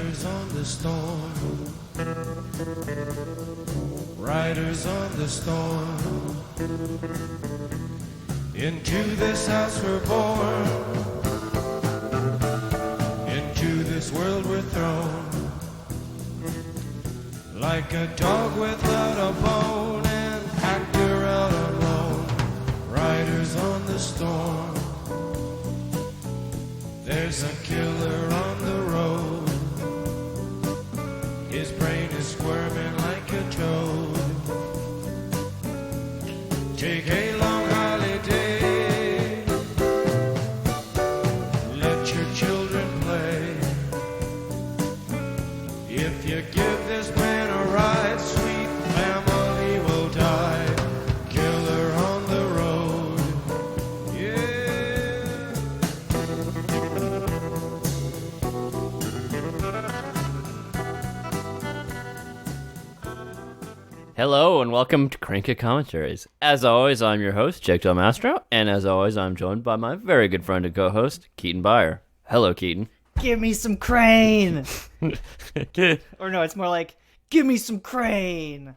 Riders on the storm. Riders on the storm. Into this house we're born. Into this world we're thrown. Like a dog without a bone, an actor out alone. Riders on the storm. There's a killer on the road. His brain is squirming like a toad. Take a long holiday. Let your children play. If you give this man a ride, sweet family will die. Killer on the road. Yeah. Hello and welcome to Crank It Commentaries. As always, I'm your host, Jake Del Mastro, and as always, I'm joined by my very good friend and co-host, Keaton Byer. Hello, Keaton. Give me some Crane. Or no, it's more like, give me some Crane.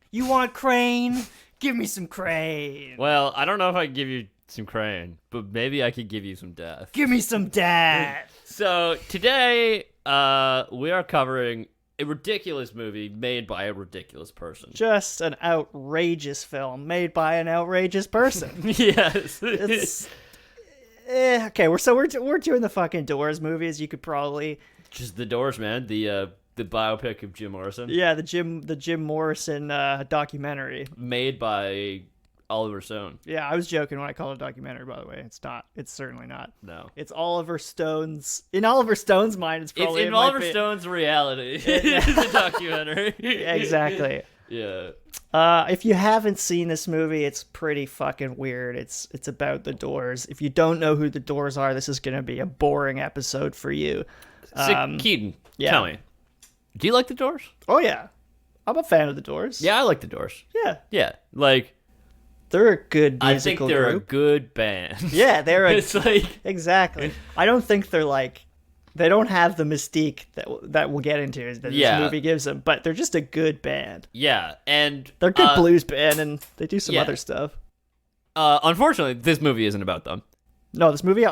You want Crane? Give me some Crane. Well, I don't know if I can give you some Crane, but maybe I could give you some death. Give me some Death. So today, we are covering a ridiculous movie made by a ridiculous person. Just an outrageous film made by an outrageous person. Yes. It's okay. We're doing the fucking Doors movies. You could probably Just The Doors, man. The biopic of Jim Morrison. the Jim Morrison documentary. Made by Oliver Stone. Yeah, I was joking when I called it a documentary. By the way, it's not. It's certainly not. No. It's Oliver Stone's. In Oliver Stone's mind, it's probably It's in Oliver Stone's reality. Yeah. It's a documentary. Yeah, exactly. Yeah. If you haven't seen this movie, it's pretty fucking weird. It's about the Doors. If you don't know who the Doors are, this is going to be a boring episode for you. So, Keaton, yeah. tell me, do you like the Doors? Oh yeah, I'm a fan of the Doors. Yeah, I like the Doors. Yeah, Yeah, like they're a good I musical think they're group. a good band. Yeah, they're a, It's like exactly. I don't think they're like. They don't have the mystique that we'll get into that Yeah. this movie gives them, but they're just a good band. yeah, and They're a good blues band, and they do some yeah. other stuff. Unfortunately, this movie isn't about them. No, this movie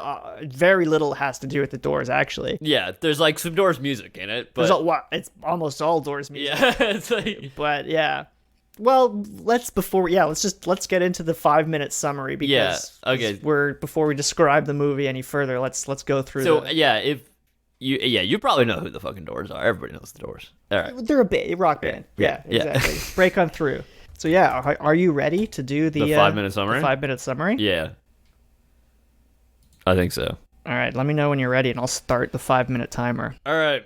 very little has to do with the Doors, actually. Yeah, there's like some Doors music in it, but It's almost all Doors music. yeah, it's like But yeah. Well, let's get into the 5-minute summary because Yeah, okay. before we describe the movie any further, let's go through so yeah. If you probably know who the fucking Doors are. Everybody knows the Doors. All right. they're a rock band. Yeah, Yeah. exactly. Break on through. So yeah, are you ready to do the 5-minute summary? The 5-minute summary? Yeah, I think so. All right, let me know when you're ready and I'll start the 5-minute timer. All right.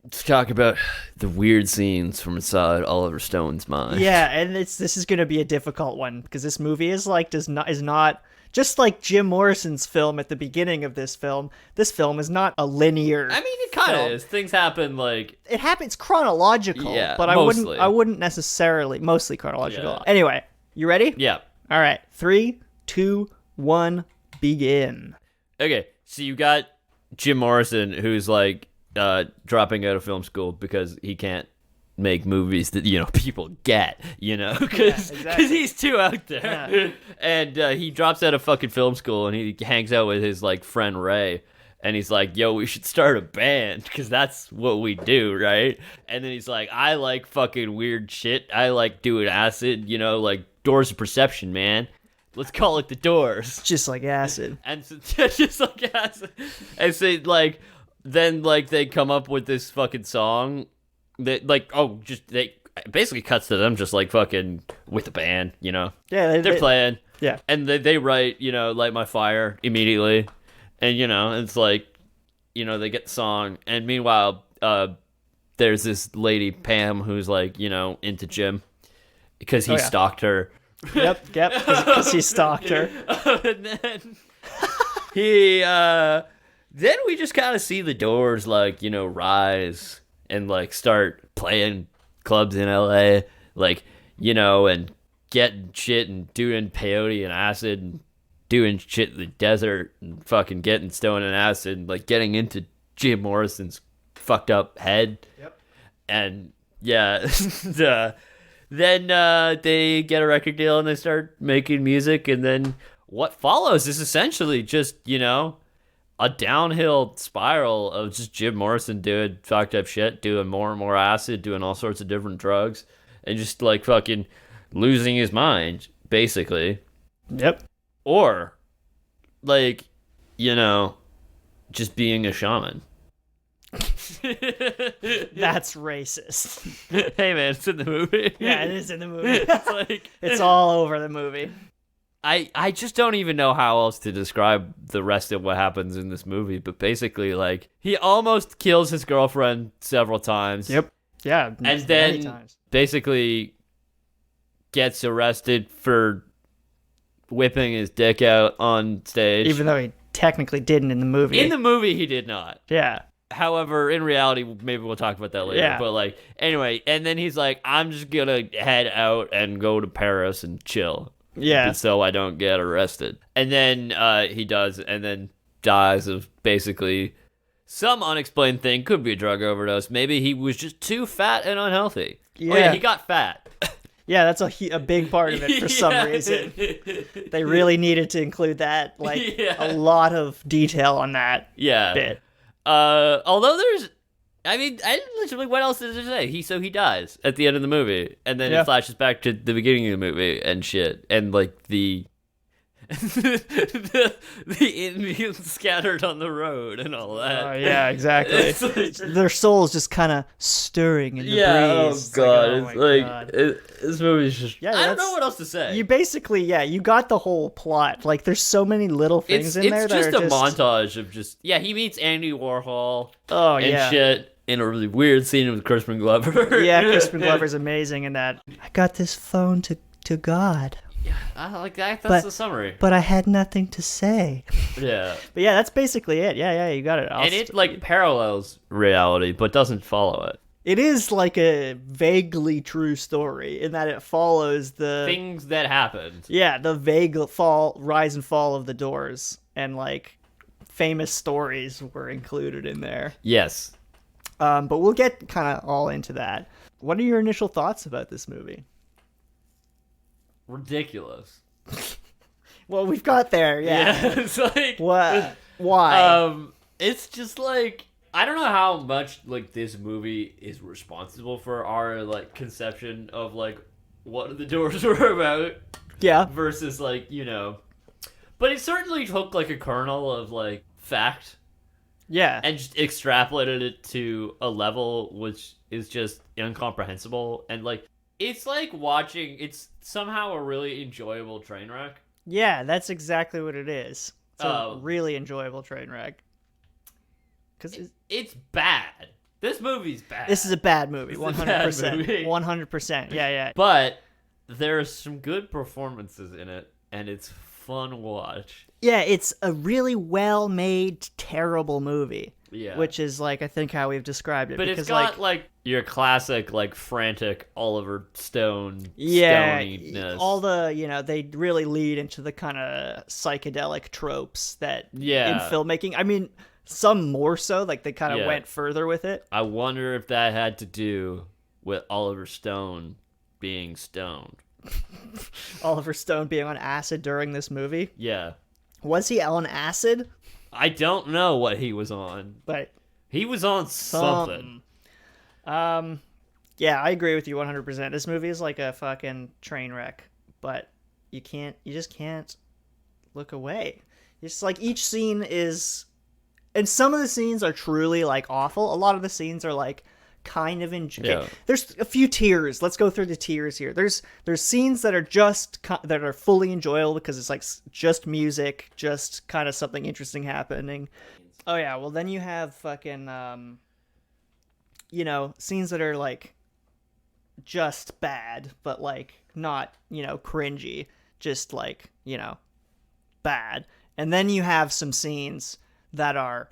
Let's talk about the weird scenes from inside Oliver Stone's mind. Yeah, and this is going to be a difficult one because this movie is not just like Jim Morrison's film at the beginning of this film. This film is not a linear. I mean, it kind film. of is. Things happen like It happens chronological, Yeah, but mostly. I wouldn't necessarily mostly chronological. Yeah. Anyway, you ready? yeah. All right, 3, 2, 1, begin. Okay, so you got Jim Morrison, who's like dropping out of film school because he can't make movies that people get, because exactly. he's too out there. Yeah. And he drops out of fucking film school and he hangs out with his like friend Ray. And he's like, yo, we should start a band because that's what we do, right? And then he's like, I like fucking weird shit. I like doing acid, like Doors of Perception, man. Let's call it the Doors. Just like acid. And so, just like acid. And so, like, then, like, they come up with this fucking song that, like, they basically cuts to them just, like, fucking with the band, Yeah, They're playing. Yeah. And they write, Light My Fire immediately. And, it's like, they get the song. And meanwhile, there's this lady, Pam, who's, like, into Jim because he stalked her. Yep, because he stalked her. And then then we just kind of see the Doors, like, rise and, like, start playing clubs in LA, like, and getting shit and doing peyote and acid and doing shit in the desert and fucking getting stoned and acid and, like, getting into Jim Morrison's fucked up head. Yep. And yeah, then they get a record deal and they start making music, and then what follows is essentially just, you know, a downhill spiral of just Jim Morrison doing fucked up shit, doing more and more acid, doing all sorts of different drugs, and just like fucking losing his mind, basically. Yep. Or like, you know, just being a shaman. That's racist. Hey man, it's in the movie. Yeah, it is in the movie. It's like It's all over the movie. I just don't even know how else to describe the rest of what happens in this movie, but basically, like, he almost kills his girlfriend several times. Yep. Yeah. And many then times. basically gets arrested for whipping his dick out on stage. Even though he technically didn't in the movie. In the movie, he did not. Yeah. However, in reality, maybe we'll talk about that later. Yeah. But, like, anyway, and then he's like, I'm just gonna head out and go to Paris and chill. Yeah. So I don't get arrested. And then he does, and then dies of basically some unexplained thing. Could be a drug overdose. Maybe he was just too fat and unhealthy. Yeah. Oh, yeah, he got fat. Yeah, that's a big part of it for some Yeah. reason. They really needed to include that. Like, Yeah. a lot of detail on that Yeah. bit. Although there's, I mean, I literally, what else did it say? He dies at the end of the movie, and then Yeah. it flashes back to the beginning of the movie and shit, and like the Indians scattered on the road and all that. Yeah, exactly. It's like- Their souls just kind of stirring in the yeah, breeze. oh god, oh it's my like God. this movie's just. Yeah, I don't that's- know what else to say. You basically, you got the whole plot. Like, there's so many little things in there that just are a montage of just he meets Andy Warhol Oh, and yeah. shit in a really weird scene with Crispin Glover. Yeah, Crispin Glover's amazing in that. I got this phone to God, I like that. That's But- the summary. but I had nothing to say. Yeah. But yeah, that's basically it. Yeah, you got it. And it like parallels reality, but doesn't follow it. It is like a vaguely true story in that it follows the Things that happened. the vague rise and fall of the Doors, and like famous stories were included in there. Yes. But we'll get kind of all into that. What are your initial thoughts about this movie? Ridiculous. Well, we've got there. Yeah. It's like What? Why? it's just like I don't know how much like this movie is responsible for our like conception of like what the Doors were about yeah. versus like, you know, but it certainly took like a kernel of like fact Yeah. and just extrapolated it to a level which is just incomprehensible, and like it's like watching, it's somehow a really enjoyable train wreck. Yeah, that's exactly what it is. It's a Oh. really enjoyable train wreck. Because It's bad. This movie's bad. this is a bad movie, This is a bad 100%. movie. 100%. Yeah. But there are some good performances in it, and it's fun watch. Yeah, it's a really well-made, terrible movie. Yeah. Which is, like, I think how we've described it. But because, it's got like your classic like frantic Oliver Stone yeah, stoniness. all the, they really lead into the kind of psychedelic tropes that Yeah. in filmmaking. I mean, some more so, like they kind of Yeah. went further with it. I wonder if that had to do with Oliver Stone being stoned. Oliver Stone being on acid during this movie. Yeah. Was he on acid? I don't know what he was on. But He was on something. Yeah, I agree with you 100%. This movie is like a fucking train wreck, but you just can't look away. It's like each scene is, and some of the scenes are truly like awful. A lot of the scenes are like kind of Yeah. There's a few tiers. Let's go through the tiers here. There's scenes that are that are fully enjoyable because it's like just music, just kind of something interesting happening. Oh yeah, well then you have fucking scenes that are like just bad, but like not, cringy, just like, bad. And then you have some scenes that are,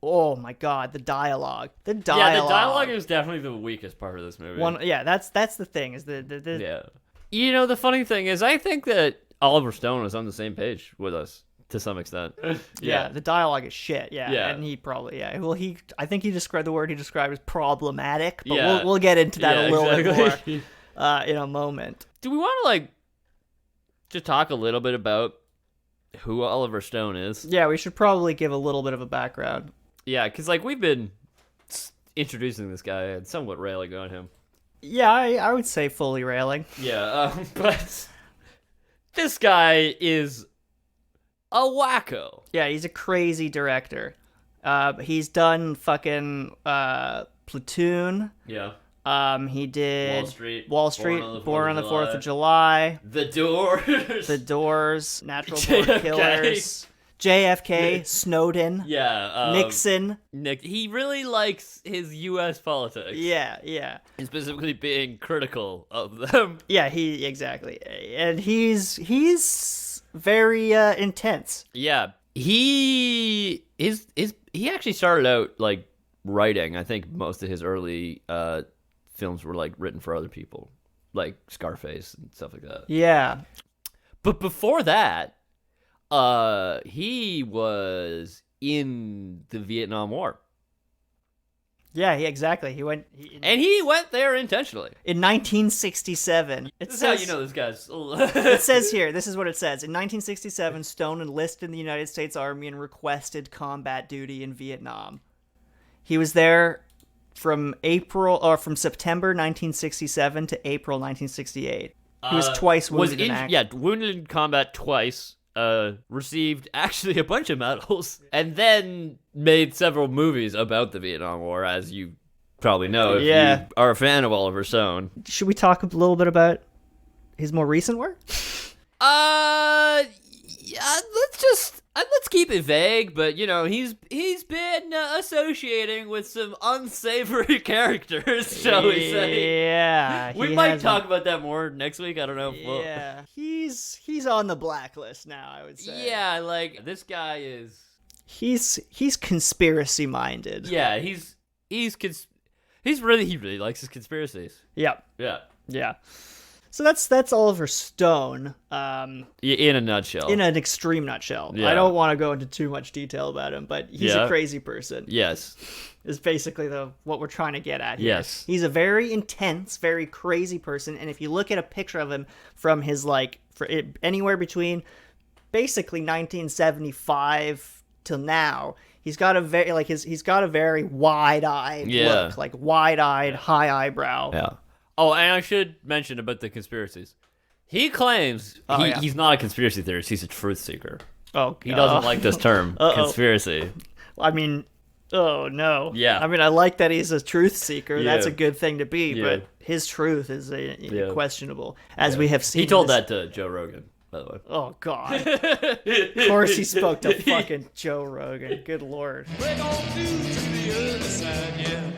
oh my god, the dialogue. Yeah, the dialogue is definitely the weakest part of this movie. That's the thing is the Yeah. The funny thing is I think that Oliver Stone is on the same page with us to some extent. Yeah, the dialogue is shit. Yeah, Yeah. and he probably Well, I think he described the word he described as problematic, but Yeah. we'll get into that a little exactly. bit more in a moment. Do we want to like just talk a little bit about who Oliver Stone is? Yeah, we should probably give a little bit of a background. Yeah, because like we've been introducing this guy and somewhat railing on him. Yeah, I would say fully railing. Yeah, but this guy is a wacko. Yeah, he's a crazy director. He's done fucking Platoon. Yeah. He did Wall Wall Street, Street, Born on the 4th of July, The Doors. The Doors, Natural Born Killers, JFK, Snowden, Yeah. Nixon. He really likes his U.S. politics. Yeah. And specifically being critical of them. Yeah, exactly. And he's very intense. Yeah. He actually started out like writing. I think most of his early films were like written for other people, like Scarface and stuff like that. Yeah. But before that, he was in the Vietnam War. Yeah, exactly. He went there intentionally. in 1967. This is how you know this guy's. It says here, this is what it says. In 1967, Stone enlisted in the United States Army and requested combat duty in Vietnam. He was there from September 1967 to April 1968. He was twice wounded in action. Yeah, wounded in combat twice. Received actually a bunch of medals, and then made several movies about the Vietnam War, as you probably know if you are a fan of Oliver Stone. Should we talk a little bit about his more recent work? Yeah, let's keep it vague, but you know, he's been associating with some unsavory characters, shall we say. Yeah. We might talk about that more next week, I don't know. Yeah. He's on the blacklist now, I would say. Yeah, like this guy is He's conspiracy minded. Yeah, he really likes his conspiracies. Yep. Yeah. So that's Oliver Stone. In a nutshell. In an extreme nutshell. Yeah. I don't want to go into too much detail about him, but he's a crazy person. Yes. Is basically what we're trying to get at here. Yes. He's a very intense, very crazy person, and if you look at a picture of him from his anywhere between basically 1975 till now, he's got a very wide-eyed look, like wide-eyed, high eyebrow. Yeah. Oh, and I should mention about the conspiracies. He claims he's not a conspiracy theorist, he's a truth seeker. Oh, he doesn't like this term, conspiracy. I mean, oh no. Yeah. I mean, I like that he's a truth seeker. Yeah. That's a good thing to be, Yeah. but his truth is questionable, as we have seen. He told that to Joe Rogan, by the way. Oh God. Of course he spoke to fucking Joe Rogan. Good Lord. Break on through to the other side, yeah.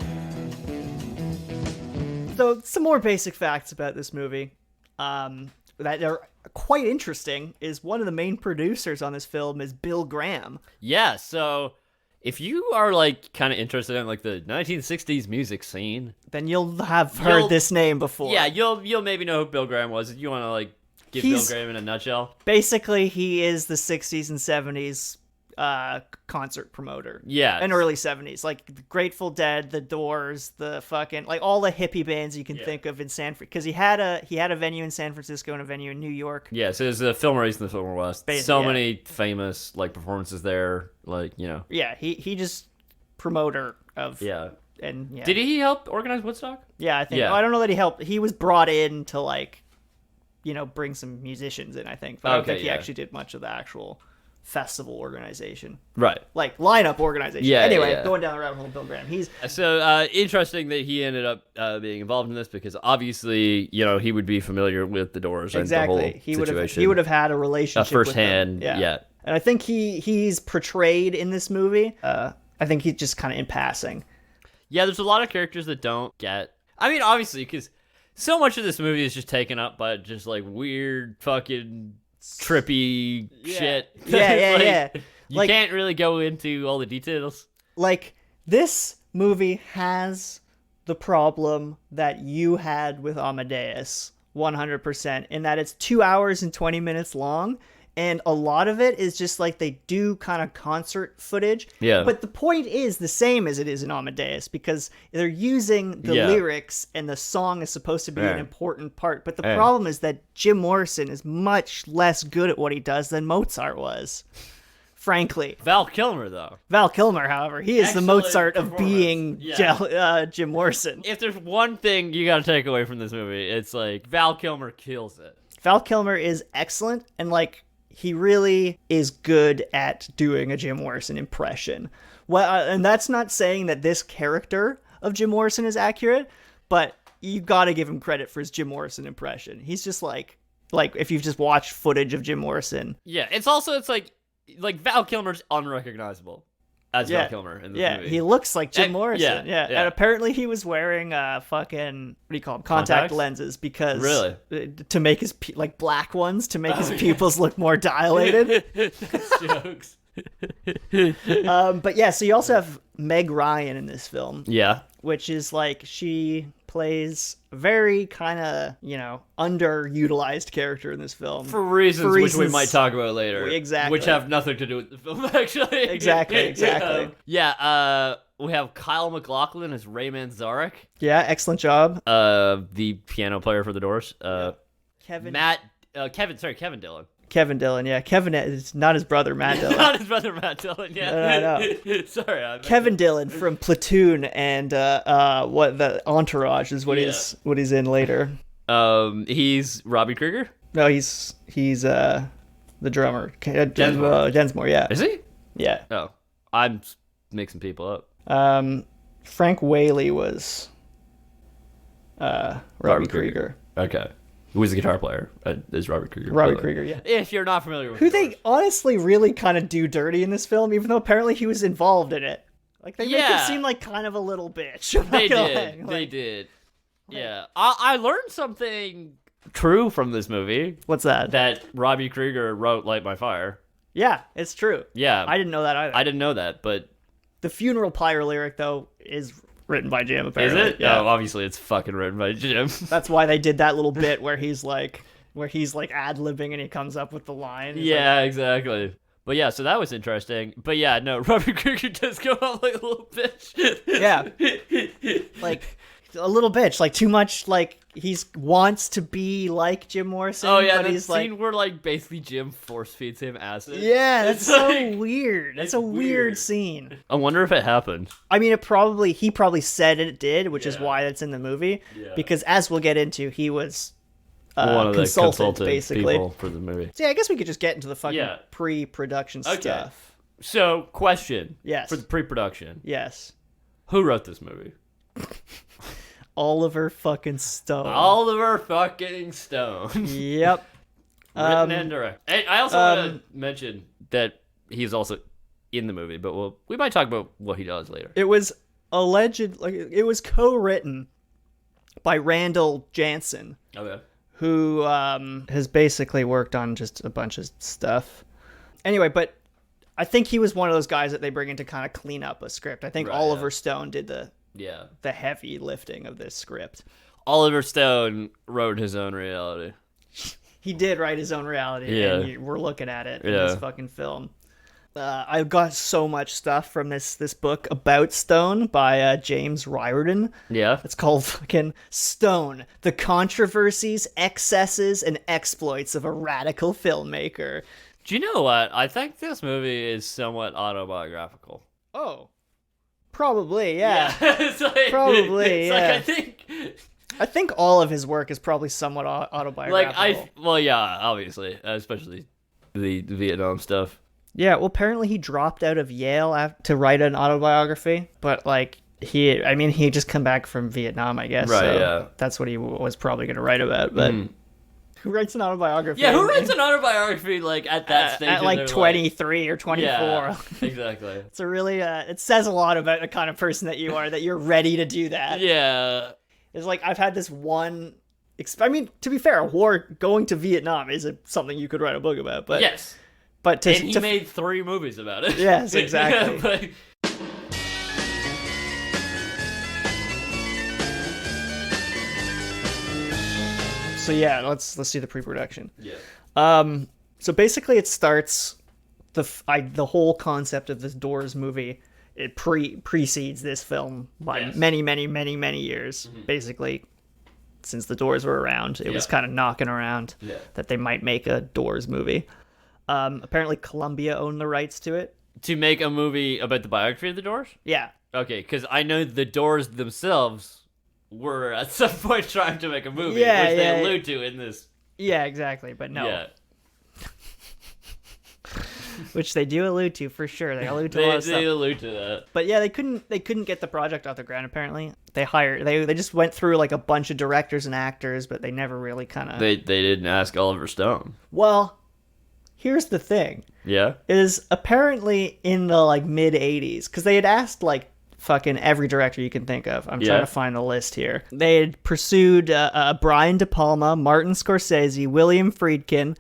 So some more basic facts about this movie that are quite interesting is one of the main producers on this film is Bill Graham. Yeah, so if you are like kind of interested in like the 1960s music scene, then you'll have heard this name before. Yeah, you'll maybe know who Bill Graham was. If you want to like give Bill Graham in a nutshell. Basically, he is the 60s and 70s concert promoter. Yeah. And early 70s. Like the Grateful Dead, the Doors, the fucking like all the hippie bands you can think of in San Francisco. Because he had a venue in San Francisco and a venue in New York. Yeah, so there's the Fillmore East and the Fillmore West. So many famous like performances there, like, you know. Yeah, he just promoter of and Did he help organize Woodstock? Yeah, I think I don't know that he helped. He was brought in to like, you know, bring some musicians in, I think. But I don't think he actually did much of the actual festival organization, right? Like lineup organization. Yeah. Anyway, going down the rabbit hole, Bill Graham. He's so interesting that he ended up being involved in this because obviously, you know, he would be familiar with the Doors and the whole situation. He would have had a relationship firsthand. With them. Yeah. And I think he's portrayed in this movie. I think he's just kind of in passing. Yeah, there's a lot of characters that don't get. I mean, obviously, because so much of this movie is just taken up by just like weird fucking trippy shit. Yeah. You can't really go into all the details. Like, this movie has the problem that you had with Amadeus 100%, in that it's 2 hours and 20 minutes long, And a lot of it is just like they do kind of concert footage. Yeah. But the point is the same as it is in Amadeus because they're using the lyrics and the song is supposed to be an important part. But the problem is that Jim Morrison is much less good at what he does than Mozart was. Frankly. Val Kilmer, though. Val Kilmer, however, he is the Excellent Mozart of being Jim Morrison. If there's one thing you gotta take away from this movie, it's like Val Kilmer kills it. Val Kilmer is excellent and like he really is good at doing a Jim Morrison impression. Well, and that's not saying that this character of Jim Morrison is accurate, but you got to give him credit for his Jim Morrison impression. He's just like if you've just watched footage of Jim Morrison. Yeah, it's like Val Kilmer's unrecognizable as Val Kilmer in the movie. Yeah, he looks like Jim Morrison. Yeah. And apparently he was wearing fucking, what do you call them? Contact lenses because to make his like black ones to make his pupils look more dilated. That's jokes. But yeah, so you also have Meg Ryan in this film. Yeah. Which is like she plays a very kind of, underutilized character in this film. For reasons which we might talk about later. Exactly. Which have nothing to do with the film, actually. Exactly. Yeah, we have Kyle MacLachlan as Ray Manzarek. Yeah, excellent job. The piano player for the Doors. Kevin Dillon. Kevin Dillon, yeah. Kevin is not his brother, Matt Dillon. Not his brother, Matt Dillon, yeah. No. Sorry. Kevin Dillon from Platoon and what the Entourage is what he's in later. He's Robbie Krieger? No, he's the drummer. Densmore, yeah. Is he? Yeah. Oh, I'm mixing people up. Frank Whaley was Robbie Krieger. Okay. Who's the guitar player? Is Robert Krieger. Robbie Krieger, yeah. If you're not familiar with who they honestly really kind of do dirty in this film, even though apparently he was involved in it. Like they make him seem like kind of a little bitch. They did. Yeah. I learned something true from this movie. What's that? That Robbie Krieger wrote Light My Fire. Yeah, it's true. Yeah. I didn't know that either. I didn't know that, but the Funeral Pyre lyric though is written by Jim, apparently. Is it? Yeah. Oh, obviously it's fucking written by Jim. That's why they did that little bit where he's like ad-libbing and he comes up with the line. Yeah, exactly. But yeah, so that was interesting. But yeah, no, Robert Krieger does go out like a little bitch. Yeah. Like a little bitch, like too much, like he wants to be like Jim Morrison. Oh yeah, but that he's scene like, where like basically Jim force feeds him acid. Yeah, that's so like, weird. That's a weird scene. I wonder if it happened. I mean, he probably said it did, which is why it's in the movie. Yeah. Because as we'll get into, he was one of the consultant basically people for the movie. So yeah, I guess we could just get into the fucking pre-production stuff. So, question. Yes. For the pre-production. Yes. Who wrote this movie? Oliver fucking Stone. Oliver fucking Stone. Yep. Written and directed. Hey, I also want to mention that he's also in the movie, but we might talk about what he does later. It was it was co-written by Randall Jansen. Okay. Who has basically worked on just a bunch of stuff. Anyway, but I think he was one of those guys that they bring in to kind of clean up a script. I think Oliver Stone did the heavy lifting of this script. Oliver Stone wrote his own reality. He did write his own reality, and we're looking at it in this fucking film. I've got so much stuff from this book about Stone by James Riordan. Yeah. It's called fucking Stone, The Controversies, Excesses, and Exploits of a Radical Filmmaker. Do you know what? I think this movie is somewhat autobiographical. Oh. Probably, yeah. It's like, probably, yeah. Like, I think all of his work is probably somewhat autobiographical. Obviously, especially the Vietnam stuff. Yeah, well, apparently he dropped out of Yale to write an autobiography, but he just come back from Vietnam, I guess. Right, so that's what he was probably going to write about, but who writes an autobiography? Yeah, who writes an autobiography at that stage? At like 23 or 24. Yeah, exactly. It's a really, it says a lot about the kind of person that you are, that you're ready to do that. Yeah. It's like, I've had this one, to be fair, going to Vietnam is something you could write a book about, but... Yes. But he made 3 movies about it. Yes, exactly. So yeah, let's see the pre-production. Yeah. So basically, it starts the whole concept of this Doors movie. It precedes this film by many, many, many, many years. Basically, since the Doors were around, it was kind of knocking around that they might make a Doors movie. Apparently, Columbia owned the rights to it. To make a movie about the biography of the Doors? Yeah. Okay, because I know the Doors themselves were at some point trying to make a movie, which they allude to in this. Yeah, exactly, but no. Yeah. Which they do allude to for sure. They allude to a lot of stuff. They allude to that. But yeah, they couldn't get the project off the ground. Apparently, they just went through like a bunch of directors and actors, but they never really kind of. They didn't ask Oliver Stone. Well, here's the thing. Yeah. Is apparently in the like mid '80s, because they had asked like fucking every director you can think of. I'm trying to find the list here. They had pursued Brian De Palma, Martin Scorsese, William Friedkin,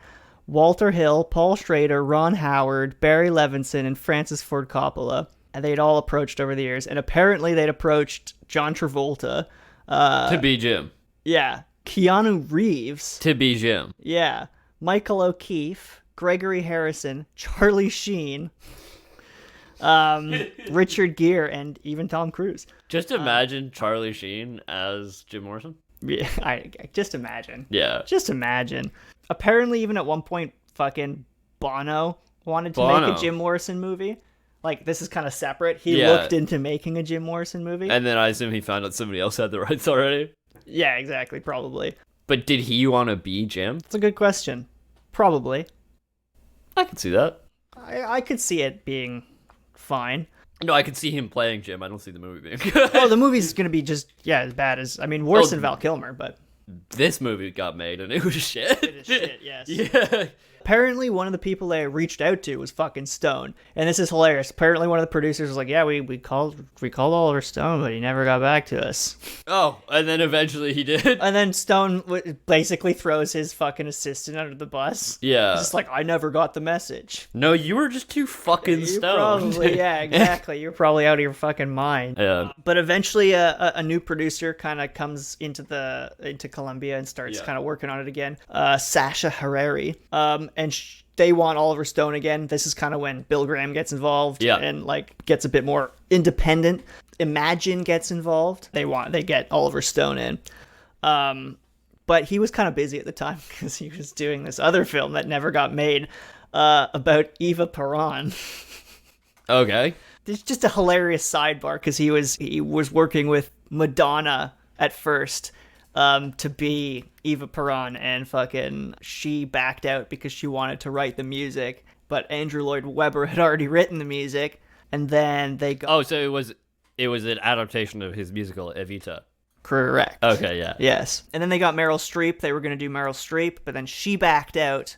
Walter Hill, Paul Schrader, Ron Howard, Barry Levinson, and Francis Ford Coppola. And they'd all approached over the years. And apparently they'd approached John Travolta. To be Jim. Yeah. Keanu Reeves. To be Jim. Yeah. Michael O'Keefe, Gregory Harrison, Charlie Sheen, Richard Gere, and even Tom Cruise. Just imagine Charlie Sheen as Jim Morrison. Yeah, I just imagine. Yeah. Just imagine. Apparently, even at one point, fucking Bono wanted to make a Jim Morrison movie. Like, this is kind of separate. He looked into making a Jim Morrison movie. And then I assume he found out somebody else had the rights already. Yeah, exactly, probably. But did he want to be Jim? That's a good question. Probably. I could see that. I could see it being fine. No, I could see him playing Jim. I don't see the movie being good. Oh, the movie's going to be just, as bad as, worse than Val Kilmer, but... This movie got made and it was shit. It is shit, yes. Yeah. Apparently, one of the people they reached out to was fucking Stone, and this is hilarious. Apparently, one of the producers was like, "Yeah, we called Oliver Stone, but he never got back to us." Oh, and then eventually he did. And then Stone basically throws his fucking assistant under the bus. Yeah, he's just like, "I never got the message." No, you were just too fucking stoned. Probably, yeah, exactly. You're probably out of your fucking mind. Yeah. But eventually, a new producer kind of comes into Columbia and starts kind of working on it again. Sasha Harari. And they want Oliver Stone again. This is kind of when Bill Graham gets involved and like gets a bit more independent. Imagine gets involved. They get Oliver Stone in. But he was kind of busy at the time because he was doing this other film that never got made about Eva Peron. Okay. There's just a hilarious sidebar because he was working with Madonna at first. To be Eva Peron, and fucking she backed out because she wanted to write the music, but Andrew Lloyd Webber had already written the music, and then they got... Oh, so it was an adaptation of his musical Evita. Correct. Okay, yeah. Yes. And then they got Meryl Streep. They were going to do Meryl Streep, but then she backed out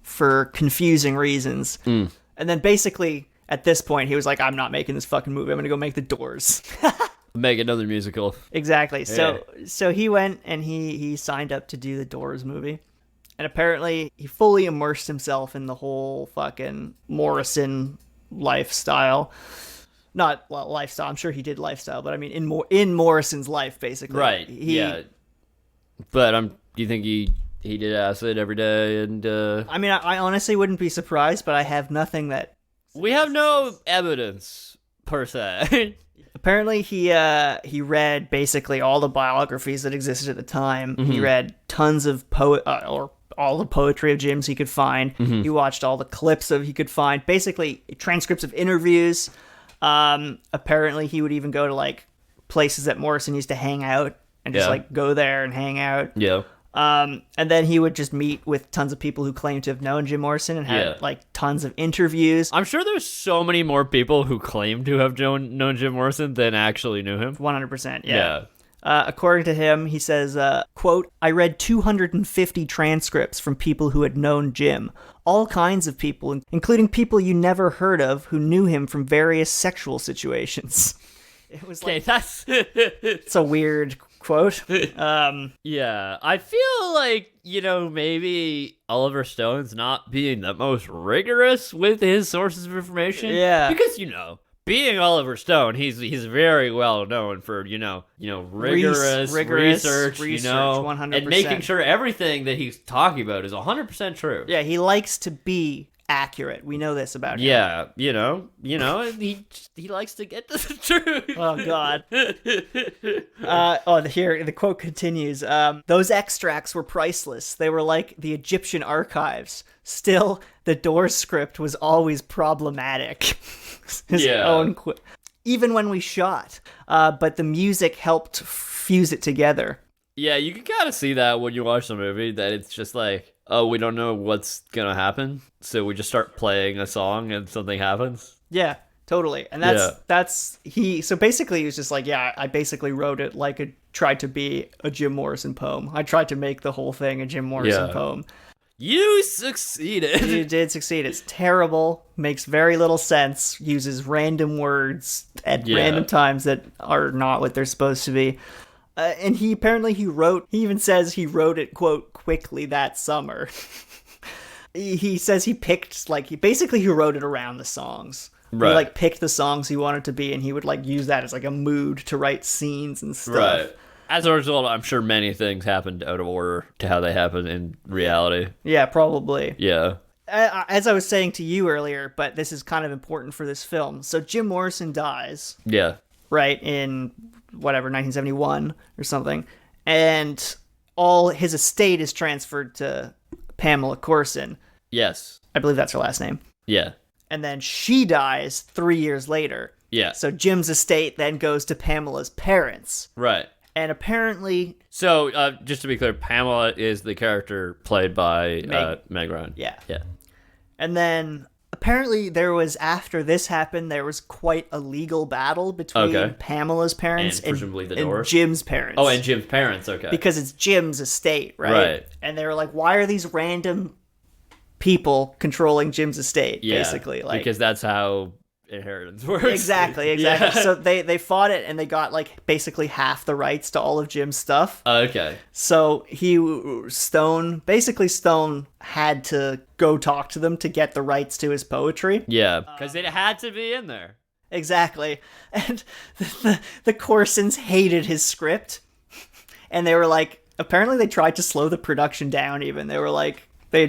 for confusing reasons. And then basically, at this point, he was like, I'm not making this fucking movie. I'm going to go make The Doors. Make another musical. Exactly. Yeah. So he went and he signed up to do the Doors movie. And apparently he fully immersed himself in the whole fucking Morrison lifestyle. Not lifestyle. I'm sure he did lifestyle, but I mean in Morrison's life basically. Right. Yeah. But do you think he did acid every day and I mean I honestly wouldn't be surprised, but I have nothing that we have no evidence per se. Apparently, he read basically all the biographies that existed at the time. He read tons of or all the poetry of Jim's he could find. He watched all the clips he could find. Basically, transcripts of interviews. Apparently, he would even go to like places that Morrison used to hang out and just like go there and hang out. Yeah. And then he would just meet with tons of people who claimed to have known Jim Morrison and had like tons of interviews. I'm sure there's so many more people who claim to have known Jim Morrison than actually knew him. 100%, yeah. According to him, he says, quote, I read 250 transcripts from people who had known Jim. All kinds of people, including people you never heard of who knew him from various sexual situations. It was like... it's a weird quote. Yeah, I feel like, maybe Oliver Stone's not being the most rigorous with his sources of information. Yeah. Because, being Oliver Stone, he's very well known for rigorous research, 100%. and making sure everything that he's talking about is 100% true. Yeah, he likes to be accurate. We know this about him. Yeah, he likes to get to the truth. Oh God. Here the quote continues. Those extracts were priceless. They were like the Egyptian archives. Still, the Doors script was always problematic. His own even when we shot. But the music helped fuse it together. Yeah, you can kind of see that when you watch the movie, that it's just like, oh, we don't know what's gonna happen, so we just start playing a song and something happens. Yeah, totally. And that's he. So basically, he was just like, yeah, I basically wrote it like it tried to be a Jim Morrison poem. I tried to make the whole thing a Jim Morrison poem. You succeeded. You did succeed. It's terrible. Makes very little sense. Uses random words at random times that are not what they're supposed to be. And he even says he wrote it, quote, quickly that summer. He says he wrote it around the songs. Right. He picked the songs he wanted to be, and he would use that as a mood to write scenes and stuff. Right. As a result, I'm sure many things happened out of order to how they happened in reality. Yeah, probably. Yeah. As I was saying to you earlier, but this is kind of important for this film. So Jim Morrison dies. Yeah. Right, in 1971 or something, and all his estate is transferred to Pamela Courson. Yes, I believe that's her last name. Yeah, and then she dies 3 years later. Yeah, so Jim's estate then goes to Pamela's parents. Right, and apparently, so just to be clear, Pamela is the character played by Meg Ryan. Yeah, yeah, and then. Apparently, after this happened, there was quite a legal battle between Pamela's parents and presumably and Jim's parents. Oh, and Jim's parents, okay. Because it's Jim's estate, right? And they were like, why are these random people controlling Jim's estate, basically? Because that's how inheritance works. Exactly. Yeah. So they fought it, and they got basically half the rights to all of Jim's stuff. Okay. So Stone had to go talk to them to get the rights to his poetry. Yeah, because it had to be in there. Exactly. And the Coursons hated his script, and they were apparently they tried to slow the production down even. They were they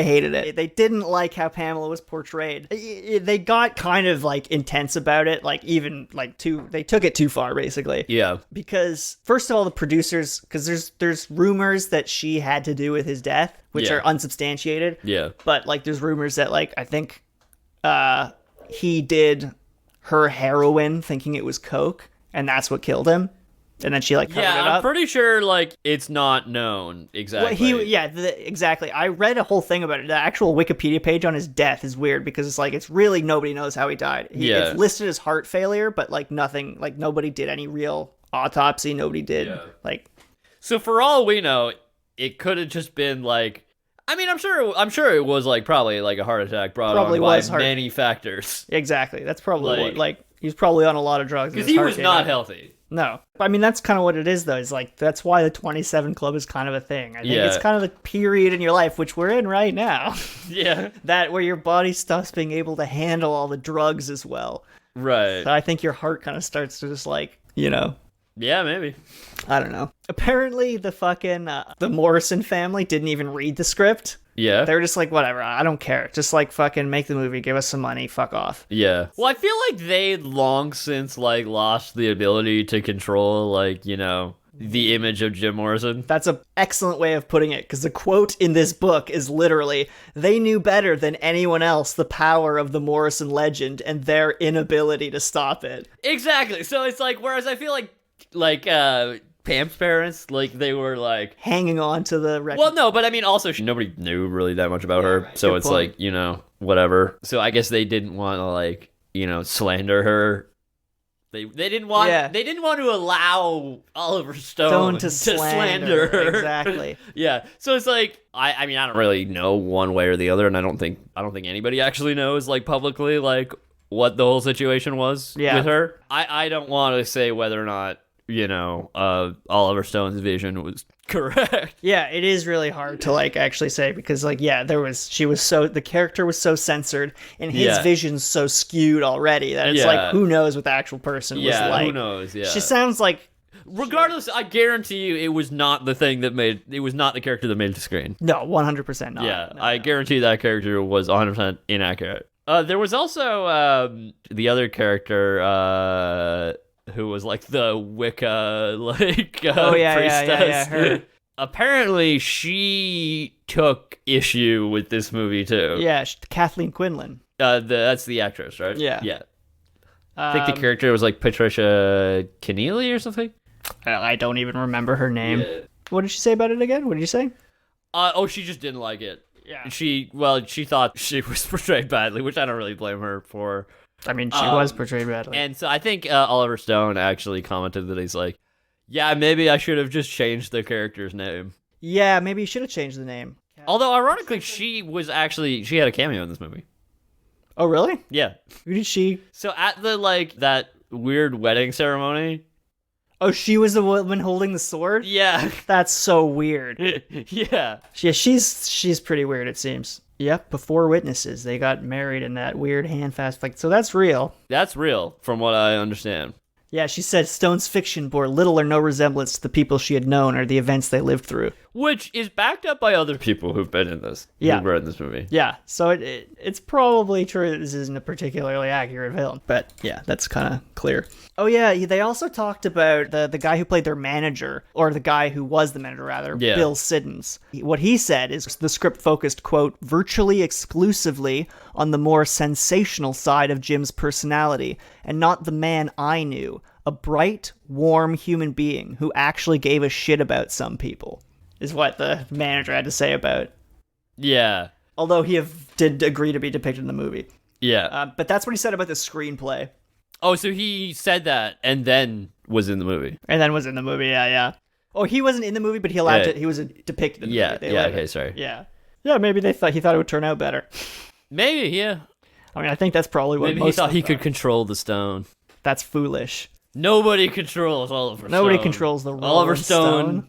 hated it. They didn't like how Pamela was portrayed. They got kind of intense about it, they took it too far basically. Yeah. Because first of all, the producers, because there's rumors that she had to do with his death, which are unsubstantiated. Yeah. But there's rumors that I think he did her heroin thinking it was coke, and that's what killed him. And then she covered it up. I'm pretty sure it's not known exactly. Well, exactly. I read a whole thing about it. The actual Wikipedia page on his death is weird because it's really nobody knows how he died. It's listed as heart failure, but nothing. Nobody did any real autopsy. Nobody did So for all we know, it could have just been I'm sure it was probably a heart attack brought on by many factors. Exactly. That's probably what he was probably on a lot of drugs because he was not healthy. No. That's kind of what it is, though. Is that's why the 27 Club is kind of a thing. I think it's kind of the period in your life, which we're in right now. Yeah. That where your body stops being able to handle all the drugs as well. Right. So I think your heart kind of starts to just Yeah, maybe. I don't know. Apparently, the Morrison family didn't even read the script. Yeah. They were just whatever, I don't care. Just fucking make the movie, give us some money, fuck off. Yeah. Well, I feel they long since lost the ability to control the image of Jim Morrison. That's an excellent way of putting it, because the quote in this book is literally, they knew better than anyone else the power of the Morrison legend and their inability to stop it. Exactly. So it's whereas I feel Pam's parents, they were hanging on to the record. Well, no, but also nobody knew really that much about her, right. So it's point. Whatever. So I guess they didn't want to slander her. They didn't want to allow Oliver Stone to slander her. Exactly. Yeah. So it's I don't really know one way or the other, and I don't think anybody actually knows publicly what the whole situation was with her. I don't want to say whether or not Oliver Stone's vision was correct. Yeah, it is really hard to like actually say because like the character was so censored and his vision's so skewed already that it's like who knows what the actual person was like. Who knows? Yeah, she sounds like. Regardless, I guarantee you, it was not the character that made it to screen. No, 100% not. Yeah, no, I guarantee that character was 100% inaccurate. There was also the other character who was like the Wicca priestess. Her. Apparently, she took issue with this movie too. Yeah, Kathleen Quinlan. That's the actress, right? Yeah. I think the character was like Patricia Keneally or something. I don't even remember her name. Yeah. What did she say about it again? What did you say? She just didn't like it. Yeah. She thought she was portrayed badly, which I don't really blame her for. I mean, she was portrayed badly. And so I think Oliver Stone actually commented that he's like, yeah, maybe I should have just changed the character's name. Yeah, maybe you should have changed the name. Although, ironically, she had a cameo in this movie. Oh, really? Yeah. Who did she... So at the, that weird wedding ceremony... Oh, she was the woman holding the sword? Yeah. That's so weird. Yeah. Yeah, she's pretty weird, it seems. Yep, before witnesses. They got married in that weird hand-fast... so that's real. That's real, from what I understand. Yeah, she said Stone's fiction bore little or no resemblance to the people she had known or the events they lived through. Which is backed up by other people who've been in this. Yeah. Who were in this movie. Yeah, so it's probably true that this isn't a particularly accurate film. But yeah, that's kind of clear. Oh yeah, they also talked about the guy who played their manager, or the guy who was the manager rather, Bill Siddons. What he said is the script focused, quote, virtually exclusively on the more sensational side of Jim's personality, and not the man I knew, a bright, warm human being who actually gave a shit about some people, is what the manager had to say about it. Yeah. Although he did agree to be depicted in the movie. Yeah. But that's what he said about the screenplay. Oh, so he said that and then was in the movie. And then was in the movie, yeah. Oh, he wasn't in the movie, but he was depicted in the movie. Okay, sorry. Yeah. Yeah, maybe he thought it would turn out better. Maybe, yeah. I mean, I think that's probably what maybe he thought he could control the stone. That's foolish. Nobody controls Oliver Stone. Nobody controls the Oliver Stone.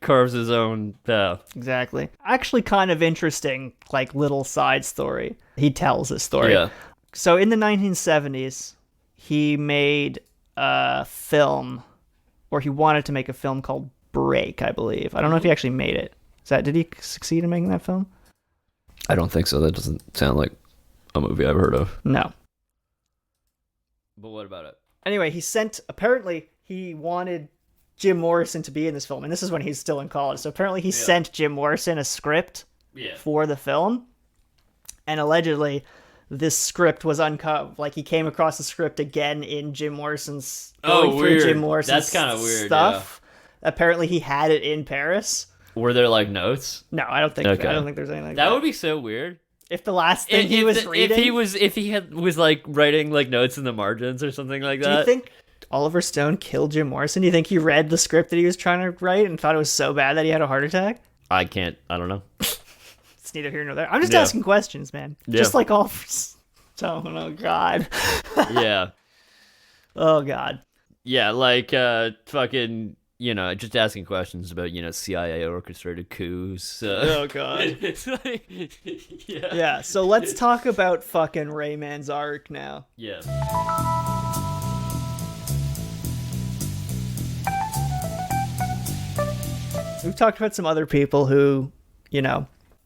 Carves his own path. Exactly. Actually, kind of interesting, little side story. He tells this story. Yeah. So in the 1970s, he made a film, or he wanted to make a film called Break, I believe. I don't know if he actually made it. Did he succeed in making that film? I don't think so. That doesn't sound like a movie I've heard of. No. But what about it? Anyway, apparently he wanted Jim Morrison to be in this film, and this is when he's still in college. So apparently he sent Jim Morrison a script for the film, and allegedly this script was uncovered. He came across the script again in Jim Morrison's through Jim Morrison's That's kind of weird stuff. Yeah. Apparently he had it in Paris. Were there notes? No, I don't think. Okay. I don't think there's anything like that. That would be so weird. If the last thing he was reading, if he was writing notes in the margins or something like that. Do you think Oliver Stone killed Jim Morrison? Do you think he read the script that he was trying to write and thought it was so bad that he had a heart attack? I don't know. It's neither here nor there. I'm just asking questions, man. Yeah. Just like Oliver Stone. Oh God. Yeah. Oh God. Yeah, fucking. Just asking questions about, CIA orchestrated coups. Oh, God. It's yeah. Yeah, so let's talk about fucking Rayman's arc now. Yeah. We've talked about some other people who,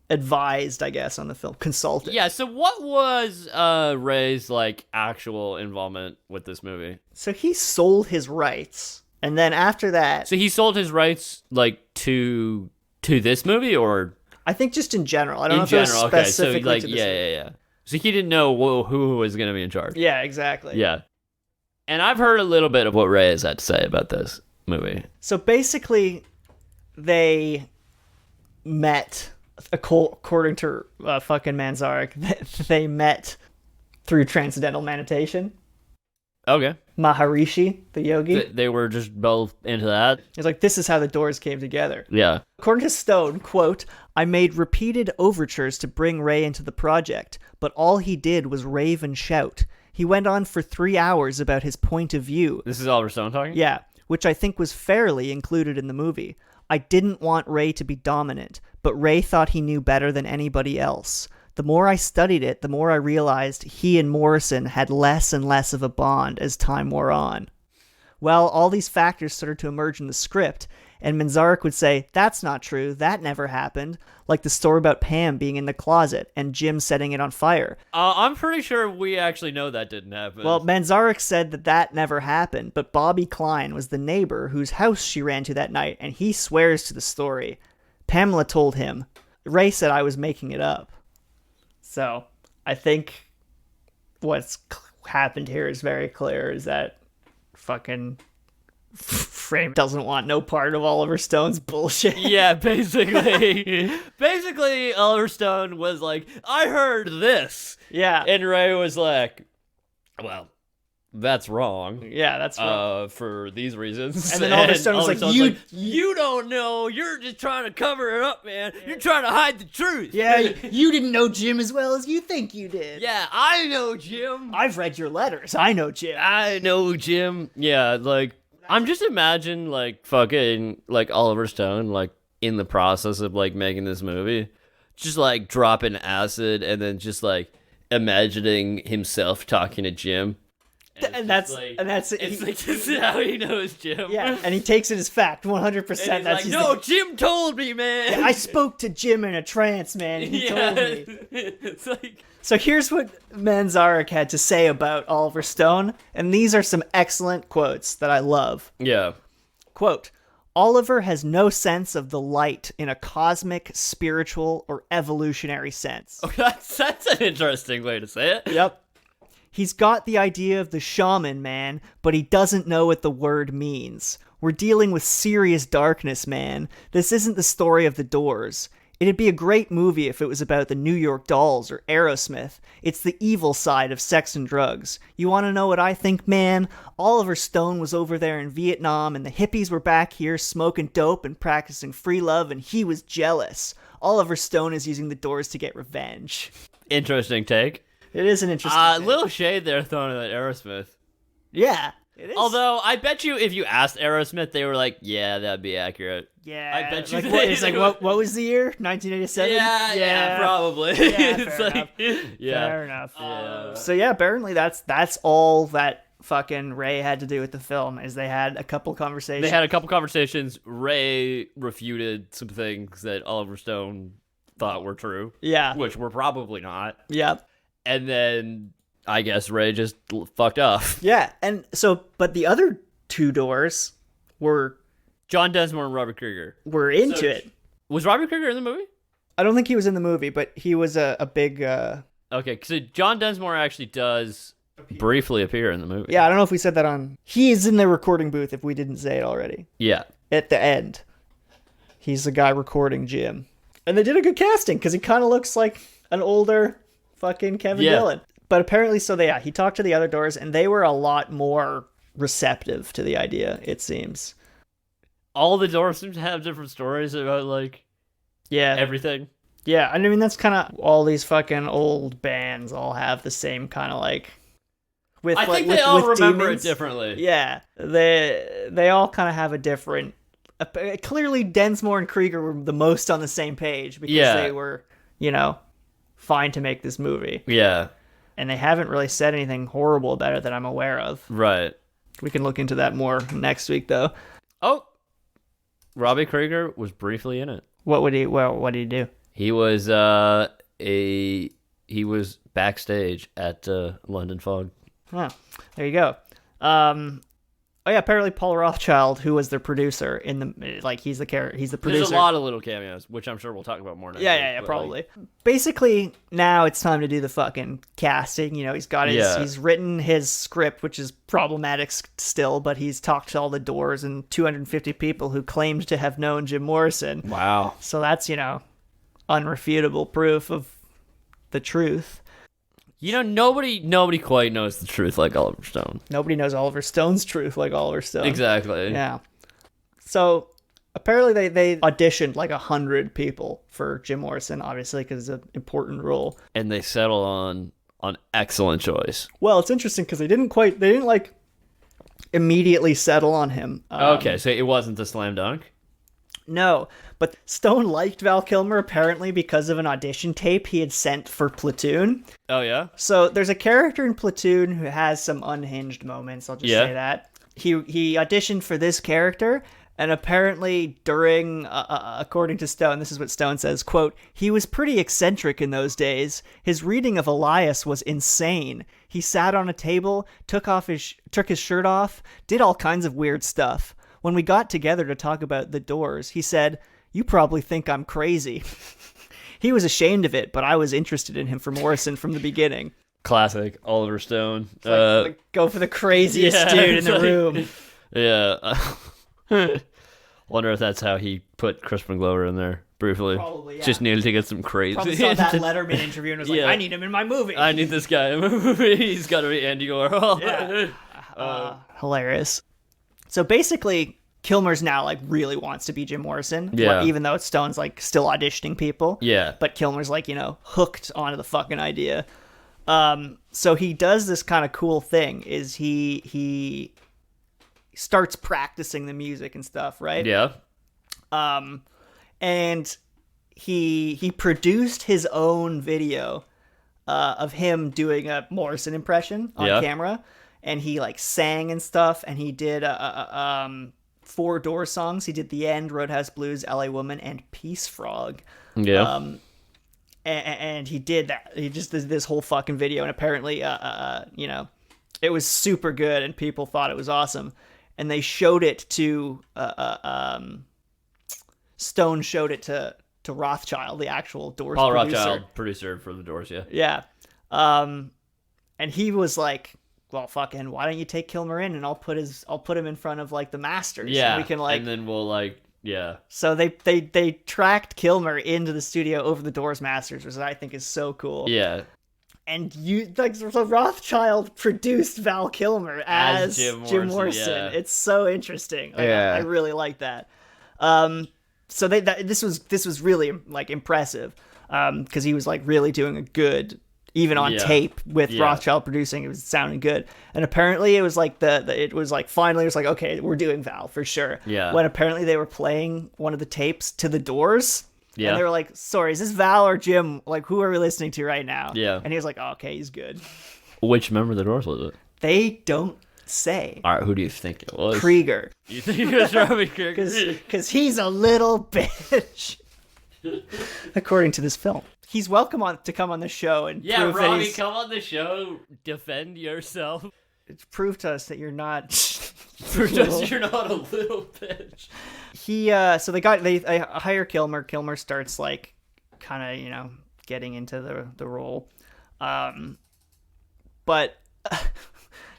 advised, I guess, on the film, consulted. Yeah, so what was Ray's, actual involvement with this movie? So he sold his rights. And then after that... So he sold his rights, to this movie, or...? I think just in general. I don't know if it was specifically to this movie. Yeah. So he didn't know who was going to be in charge. Yeah, exactly. Yeah. And I've heard a little bit of what Ray has had to say about this movie. So basically, they met, according to fucking Manzarek, they met through transcendental meditation. Okay. Maharishi, the yogi. They were just both into that. It's this is how the doors came together. Yeah. According to Stone, quote, I made repeated overtures to bring Ray into the project, but all he did was rave and shout. He went on for 3 hours about his point of view. This is Oliver Stone talking? Yeah. which I think was fairly included in the movie. I didn't want Ray to be dominant, but Ray thought he knew better than anybody else. The more I studied it, the more I realized he and Morrison had less and less of a bond as time wore on. Well, all these factors started to emerge in the script, and Manzarek would say, that's not true, that never happened, like the story about Pam being in the closet and Jim setting it on fire. I'm pretty sure we actually know that didn't happen. Well, Manzarek said that never happened, but Bobby Klein was the neighbor whose house she ran to that night, and he swears to the story. Pamela told him. Ray said I was making it up. So, I think what's happened here is very clear, is that fucking Frame doesn't want no part of Oliver Stone's bullshit. Yeah, basically. Basically, Oliver Stone was like, I heard this. Yeah. And Ray was like, well, that's wrong. Yeah, that's wrong. For these reasons. And then Oliver Stone was like, you don't know. You're just trying to cover it up, man. You're trying to hide the truth. Yeah, you didn't know Jim as well as you think you did. Yeah, I know Jim. I've read your letters. I know Jim. I know Jim. Yeah, like, I'm just imagining, like, fucking, like, Oliver Stone, like, in the process of, like, making this movie, just, like, dropping acid and then just, like, imagining himself talking to Jim. And that's this is how he knows Jim. Yeah, and he takes it as fact, 100%. And he's like, Jim told me, man. Yeah, I spoke to Jim in a trance, man. And he told me. It's like, so here's what Manzarek had to say about Oliver Stone, and these are some excellent quotes that I love. Yeah. Quote, Oliver has no sense of the light in a cosmic, spiritual, or evolutionary sense. Oh, that's an interesting way to say it. Yep. He's got the idea of the shaman, man, but he doesn't know what the word means. We're dealing with serious darkness, man. This isn't the story of the Doors. It'd be a great movie if it was about the New York Dolls or Aerosmith. It's the evil side of sex and drugs. You want to know what I think, man? Oliver Stone was over there in Vietnam, and the hippies were back here smoking dope and practicing free love, and he was jealous. Oliver Stone is using the Doors to get revenge. Interesting take. It is an interesting take. Little shade there thrown at Aerosmith. Yeah, it is. Although, I bet you if you asked Aerosmith, they were like, yeah, that'd be accurate. Yeah. I bet you what was the year? 1987? Yeah, probably. Yeah, It's fair like, enough. yeah. Fair enough. Yeah. So yeah, apparently that's all that fucking Ray had to do with the film, is they had a couple conversations. They had a couple conversations. Ray refuted some things that Oliver Stone thought were true. Yeah. Which were probably not. Yep. And then I guess Ray just fucked off. Yeah, and so, but the other two doors were John Densmore and Robert Krieger were into it. Was Robert Krieger in the movie? I don't think he was in the movie, but he was a big. Okay, so John Densmore actually does briefly appear in the movie. Yeah, I don't know if we said that on. He is in the recording booth if we didn't say it already. Yeah. At the end, he's the guy recording Jim, and they did a good casting because he kind of looks like an older fucking Kevin Dillon. But apparently, he talked to the other doors, and they were a lot more receptive to the idea, it seems. All the doors seem to have different stories about, like, everything. Yeah, I mean, that's kind of all these fucking old bands all have the same kind of, like... I think they all remember it differently. Yeah, they all kind of have a different... Clearly, Densmore and Krieger were the most on the same page, because they were, fine to make this movie. Yeah. And they haven't really said anything horrible about it that I'm aware of. Right. We can look into that more next week, though. Oh, Robbie Krieger was briefly in it. What did he do? He was he was backstage at London Fog. Huh. There you go. Oh yeah, apparently Paul Rothschild, who was the producer in the, he's the producer. There's a lot of little cameos, which I'm sure we'll talk about more next week. Yeah, probably. Basically, now it's time to do the fucking casting. He's got he's written his script, which is problematic still, but he's talked to all the doors and 250 people who claimed to have known Jim Morrison. Wow. So that's, unrefutable proof of the truth. Nobody quite knows the truth like Oliver Stone. Nobody knows Oliver Stone's truth like Oliver Stone. Exactly. Yeah. So apparently they auditioned like 100 people for Jim Morrison, obviously, because it's an important role. And they settle on excellent choice. Well, it's interesting because they didn't immediately settle on him. Okay, so it wasn't the slam dunk? No, but Stone liked Val Kilmer apparently because of an audition tape he had sent for Platoon. Oh, yeah? So there's a character in Platoon who has some unhinged moments, I'll just say that. He auditioned for this character, and apparently during, according to Stone, this is what Stone says, quote, "He was pretty eccentric in those days. His reading of Elias was insane. He sat on a table, took his shirt off, did all kinds of weird stuff. When we got together to talk about The Doors, he said, 'You probably think I'm crazy.' He was ashamed of it, but I was interested in him for Morrison from the beginning." Classic Oliver Stone. Like, go for the craziest dude in the room. Yeah. Wonder if that's how he put Crispin Glover in there, briefly. Probably, yeah. Just needed to get some crazy. Probably saw that Letterman interview and was like, I need him in my movie. I need this guy in my movie. He's got to be Andy Warhol. Yeah. Hilarious. So basically, Kilmer's now like really wants to be Jim Morrison. Yeah. Even though Stone's like still auditioning people. Yeah. But Kilmer's like, hooked onto the fucking idea. So he does this kind of cool thing is he starts practicing the music and stuff, right? Yeah. And he produced his own video of him doing a Morrison impression on camera, and he like sang and stuff, and he did 4 Doors songs. He did The End, Roadhouse Blues, LA Woman, and Peace Frog. Yeah. And he did that. He just did this whole fucking video, and apparently, it was super good, and people thought it was awesome. And they showed it to Stone showed it to Rothschild, the actual Doors Paul producer. Rothschild, producer for the Doors, yeah. Yeah. And he was like, well, fucking, why don't you take Kilmer in and I'll put him in front of like the masters. Yeah. And we can like, and then we'll like, yeah. So they tracked Kilmer into the studio over the Doors masters, which I think is so cool. Yeah. And so Rothschild produced Val Kilmer as Jim Morrison. Yeah. It's so interesting. Like, Yeah. I really like that. So this was really like impressive, because he was like really doing a good, even on tape with Rothschild producing, it was sounding good. And apparently it was like finally it was like, okay, we're doing Val for sure. Yeah. When apparently they were playing one of the tapes to the Doors. Yeah. And they were like, sorry, is this Val or Jim? Like, who are we listening to right now? Yeah. And he was like, oh, okay, he's good. Which member of the Doors was it? They don't say. All right, who do you think it was? Krieger. You think it was Robbie Krieger? Because he's a little bitch. According to this film. He's welcome to come on the show and prove that Robbie, come on the show, defend yourself. Prove to us that you're not. Prove to us you're not a little bitch. So they hire Kilmer. Kilmer starts like kind of getting into the role, but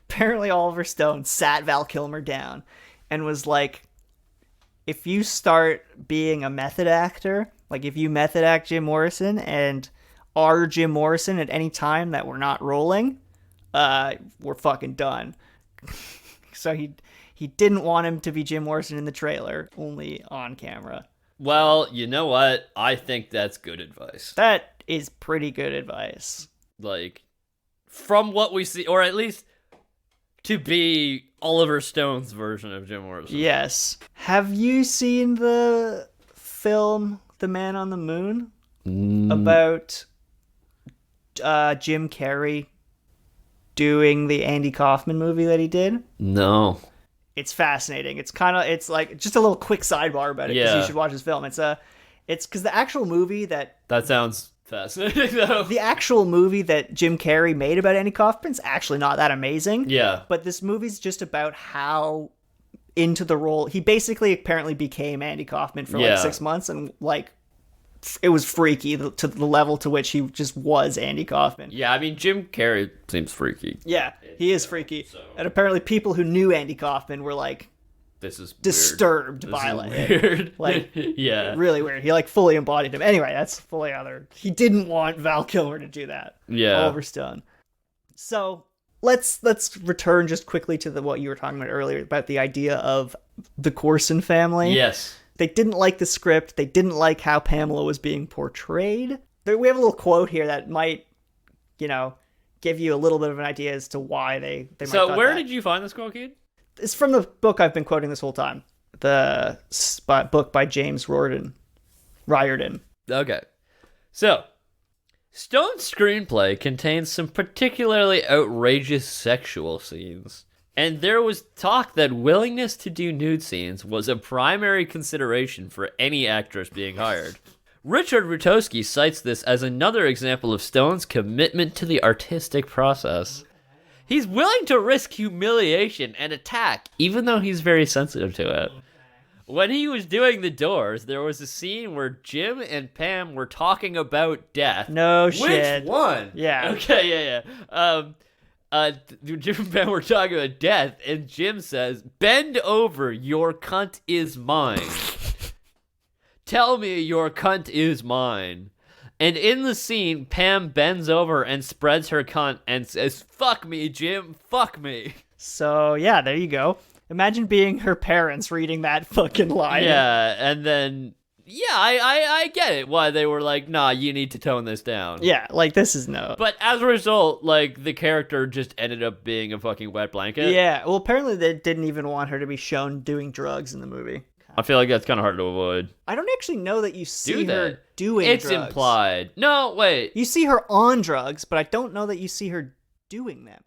apparently Oliver Stone sat Val Kilmer down and was like, if you start being a method actor, like if you method act Jim Morrison and are Jim Morrison at any time that we're not rolling, we're fucking done. So he didn't want him to be Jim Morrison in the trailer, only on camera. Well, you know what? I think that's good advice. That is pretty good advice. Like, from what we see, or at least to be Oliver Stone's version of Jim Morrison. Yes. Have you seen the film The Man on the Moon? About Jim Carrey doing the Andy Kaufman movie that he did? No. It's fascinating. It's like just a little quick sidebar about it, because you should watch this film. It's because the actual movie that sounds fascinating though. The actual movie that Jim Carrey made about Andy Kaufman's actually not that amazing. Yeah. But this movie's just about how into the role he basically apparently became Andy Kaufman for like 6 months, and like it was freaky to the level to which he just was Andy Kaufman. Yeah, I mean, Jim Carrey seems freaky. Yeah, he is freaky. So. And apparently people who knew Andy Kaufman were like, this is disturbed by it. Weird. Like, yeah. Really weird. He like fully embodied him. Anyway, that's fully other. He didn't want Val Kilmer to do that. Yeah. Oliver Stone. So let's return just quickly to what you were talking about earlier about the idea of the Corson family. Yes. They didn't like the script. They didn't like how Pamela was being portrayed. We have a little quote here that might, give you a little bit of an idea as to why they might. So where did you find this quote, Keith? It's from the book I've been quoting this whole time. The book by James Riordan. Okay. So, Stone's screenplay contains some particularly outrageous sexual scenes. And there was talk that willingness to do nude scenes was a primary consideration for any actress being hired. Richard Rutowski cites this as another example of Stone's commitment to the artistic process. He's willing to risk humiliation and attack, even though he's very sensitive to it. When he was doing The Doors, there was a scene where Jim and Pam were talking about death. No shit. Which one? Yeah. Okay, yeah. Jim and Pam were talking about death, and Jim says, "Bend over, your cunt is mine." Tell me your cunt is mine. And in the scene, Pam bends over and spreads her cunt and says, "Fuck me, Jim, fuck me." So, yeah, there you go. Imagine being her parents reading that fucking line. Yeah, and then, yeah, I get it, why they were like, nah, you need to tone this down. Yeah, like, this is no. But as a result, like, the character just ended up being a fucking wet blanket. Yeah, well, apparently they didn't even want her to be shown doing drugs in the movie. I feel like that's kind of hard to avoid. I don't actually know that you see Do her that. doing It's drugs. implied. No, wait. You see her on drugs, but I don't know that you see her doing them.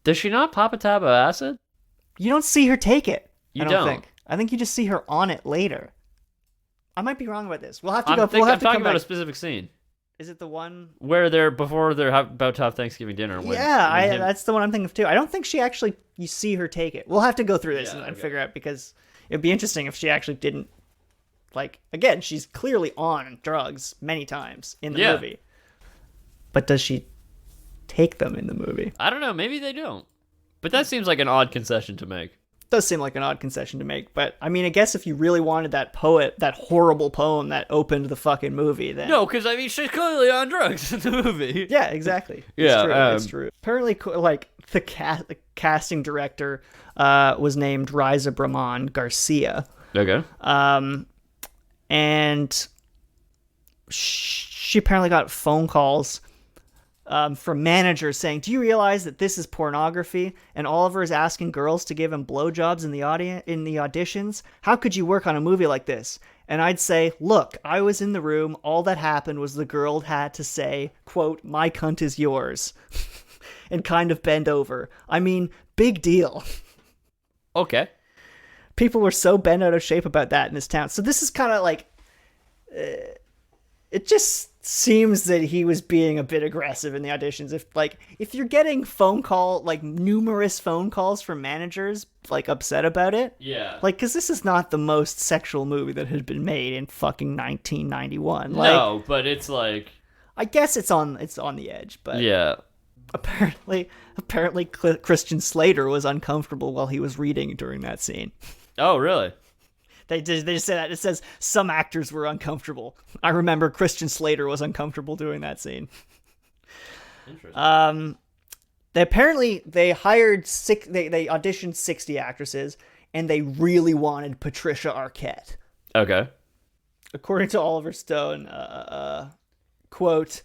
Does she not pop a tab of acid? You don't see her take it. You I don't. think. I think you just see her on it later. I might be wrong about this. We'll have to I'm go. We'll have to talking come about back. a specific scene. Is it the one? Where they're about to have Thanksgiving dinner. That's the one I'm thinking of too. I don't think she actually. You see her take it. We'll have to go through this and okay. figure out, because it'd be interesting if she actually didn't. Like, again, she's clearly on drugs many times in the movie. But does she take them in the movie? I don't know. Maybe they don't. But that seems like an odd concession to make. Does seem like an odd concession to make, but I mean, I guess if you really wanted that horrible poem that opened the fucking movie, then No, because I mean, she's clearly on drugs in the movie. yeah, exactly. Yeah, it's true. Apparently, like the casting director was named Riza Brahman Garcia, Okay. and she apparently got phone calls from managers saying, "Do you realize that this is pornography?" And Oliver is asking girls to give him blowjobs in the auditions. How could you work on a movie like this? And I'd say, "Look, I was in the room. All that happened was the girl had to say, quote, 'My cunt is yours,' and kind of bend over. I mean, big deal." Okay. People were so bent out of shape about that in this town. So this is kind of like, it just seems that he was being a bit aggressive in the auditions. If you're getting numerous phone calls from managers, like, upset about it. Yeah. Like, because this is not the most sexual movie that had been made in fucking 1991. No, but it's like, I guess it's on the edge, but yeah. apparently Christian Slater was uncomfortable while he was reading during that scene. Oh, really? They just say that. It says some actors were uncomfortable. I remember Christian Slater was uncomfortable doing that scene. Interesting. They hired they auditioned 60 actresses, and they really wanted Patricia Arquette. Okay. According to Oliver Stone, quote,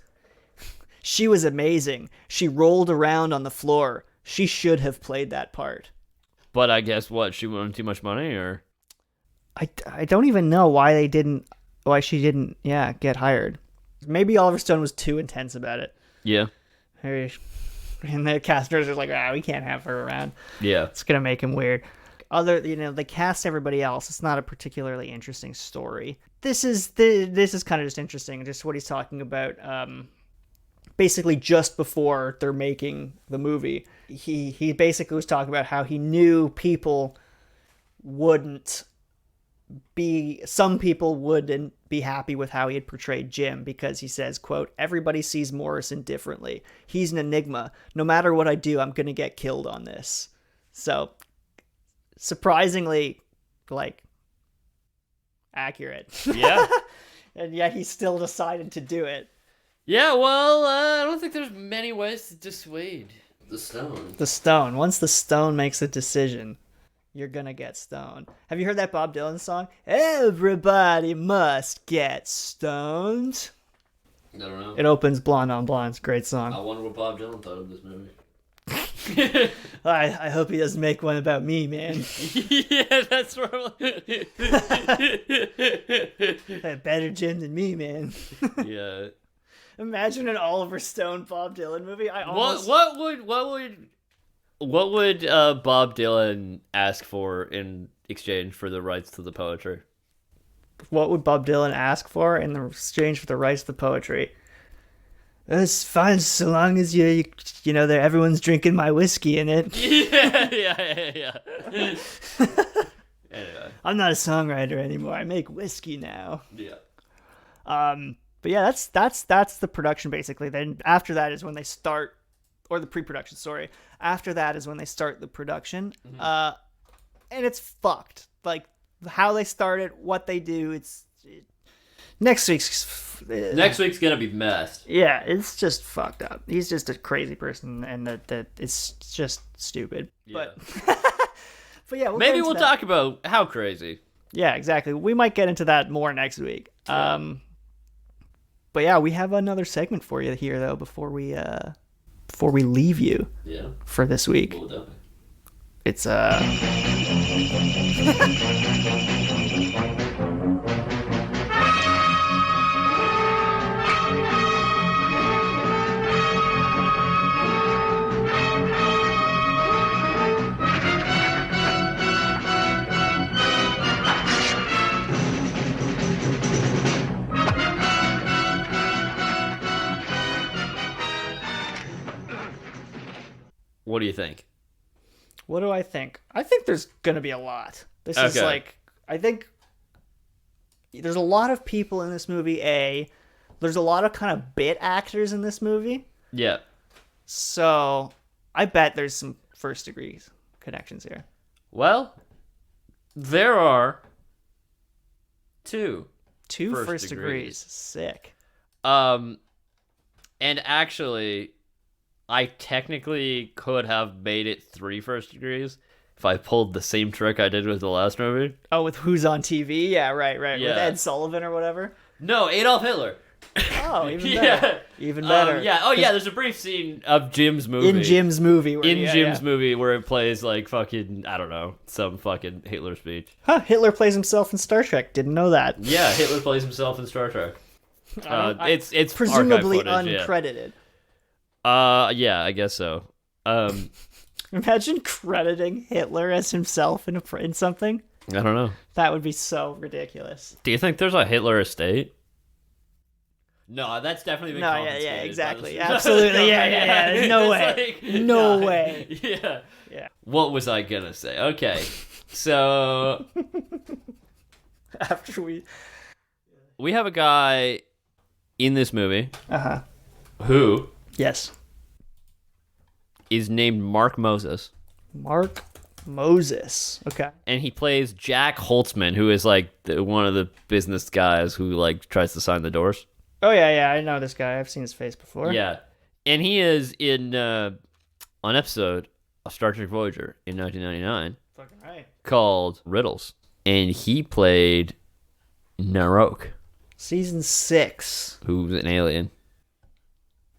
"She was amazing. She rolled around on the floor. She should have played that part." But I guess what? She wanted too much money, or? I don't even know why she didn't get hired. Maybe Oliver Stone was too intense about it. Yeah. Maybe. And the casters are like, we can't have her around. Yeah. It's gonna make him weird. They cast everybody else. It's not a particularly interesting story. This is kind of just interesting, just what he's talking about. Basically, just before they're making the movie, he basically was talking about how he knew some people wouldn't be happy with how he had portrayed Jim, because he says, quote, "Everybody sees Morrison differently. He's an enigma. No matter what I do, I'm going to get killed on this." So, surprisingly, like, accurate. Yeah. And yet he still decided to do it. Yeah, well, I don't think there's many ways to dissuade the stone. The stone. Once the stone makes a decision, you're gonna get stoned. Have you heard that Bob Dylan song? Everybody must get stoned. I don't know. It opens Blonde on Blonde. It's a great song. I wonder what Bob Dylan thought of this movie. I hope he doesn't make one about me, man. Yeah, that's where Better Jim than me, man. yeah. Imagine an Oliver Stone Bob Dylan movie. What would Bob Dylan ask for in exchange for the rights to the poetry? What would Bob Dylan ask for in exchange for the rights to the poetry? It's fine so long as you know that everyone's drinking my whiskey in it. Yeah. Anyway. I'm not a songwriter anymore. I make whiskey now. Yeah. But yeah, that's the production basically. Then after that is when they start, or the pre-production. Sorry. After that is when they start the production. And it's fucked. Like how they start it, what they do. Next week's gonna be messed. Yeah, it's just fucked up. He's just a crazy person, and that it's just stupid. Yeah. But yeah, maybe we'll talk about how crazy. Yeah, exactly. We might get into that more next week. Yeah. But yeah, we have another segment for you here though before we leave you. Yeah. For this week. We'll definitely. It's What do you think? What do I think? I think there's gonna be a lot. This is Okay. like, I think there's a lot of people in this movie. There's a lot of kind of bit actors in this movie. Yeah. So I bet there's some first degree connections here. Well, there are two. Two First first degrees. degrees. Sick. And actually, I technically could have made it 3 first degrees if I pulled the same trick I did with the last movie. Oh, with Who's on TV? Yeah, right. Yeah. With Ed Sullivan or whatever. No, Adolf Hitler. Oh, even Yeah. better. Even better. Yeah. Oh, yeah. There's a brief scene of Jim's movie. In Jim's movie. Movie where it plays like fucking, I don't know, some fucking Hitler speech. Huh, Hitler plays himself in Star Trek. Didn't know that. Yeah, Hitler plays himself in Star Trek. It's presumably archive footage, uncredited. Yeah, I guess so. Imagine crediting Hitler as himself in something. I don't know. That would be so ridiculous. Do you think there's a Hitler estate? No, that's definitely been confiscated. Yeah, exactly. That's- Absolutely. Yeah. There's no way. Like, No way. Yeah. Yeah. What was I gonna say? Okay, so After we have a guy in this movie Uh-huh. who Yes. is named Mark Moses. Mark Moses. Okay. And he plays Jack Holtzman, who is like one of the business guys who like tries to sign the doors. Oh yeah, I know this guy. I've seen his face before. Yeah, and he is in an episode of Star Trek Voyager in 1999 Fucking right. called Riddles, and he played Narok, Season 6. who's an alien.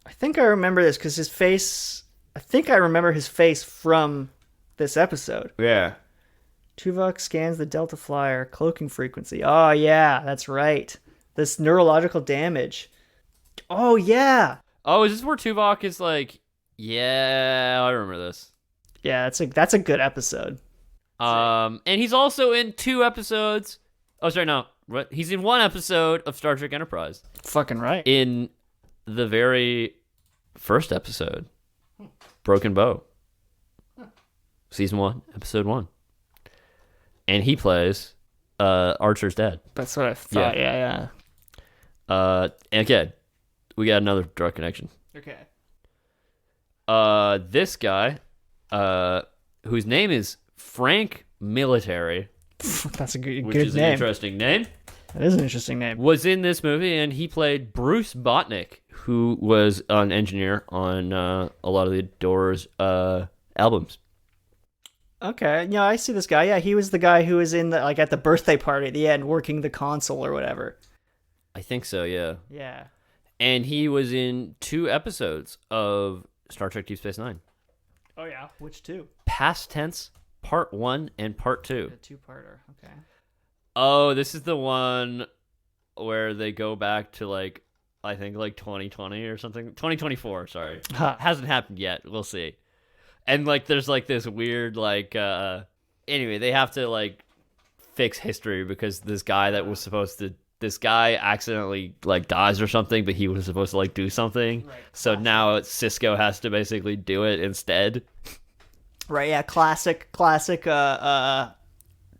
I think I remember this because his face. I think I remember his face from this episode. Yeah. Tuvok scans the Delta Flyer cloaking frequency. Oh yeah, that's right. This neurological damage. Oh yeah. Oh, is this where Tuvok is like? Yeah, I remember this. Yeah, that's a good episode. And he's also in 2 episodes. Oh, sorry, no. What? He's in 1 episode of Star Trek Enterprise. Fucking right. In the very first episode, Broken Bow. Season 1, episode 1. And he plays Archer's dad. That's what I thought. Yeah. And again, we got another drug connection. Okay. This guy, whose name is Frank Military, That's a good which is name. an interesting name, That is an interesting name. was in this movie, and he played Bruce Botnick, who was an engineer on a lot of the Doors albums. Okay. Yeah, I see this guy. Yeah, he was the guy who was in the at the birthday party at the end working the console or whatever. I think so, yeah. Yeah. And he was in 2 episodes of Star Trek Deep Space Nine. Oh yeah, which two? Past Tense Part 1 and Part 2. A two-parter. Okay. Oh, this is the one where they go back to like I think like 2020 or something. 2024, sorry. Huh. Hasn't happened yet. We'll see. And like there's like this weird like anyway, they have to like fix history because this guy accidentally like dies or something, but he was supposed to like do something. Right. So now Cisco has to basically do it instead. Right, yeah, classic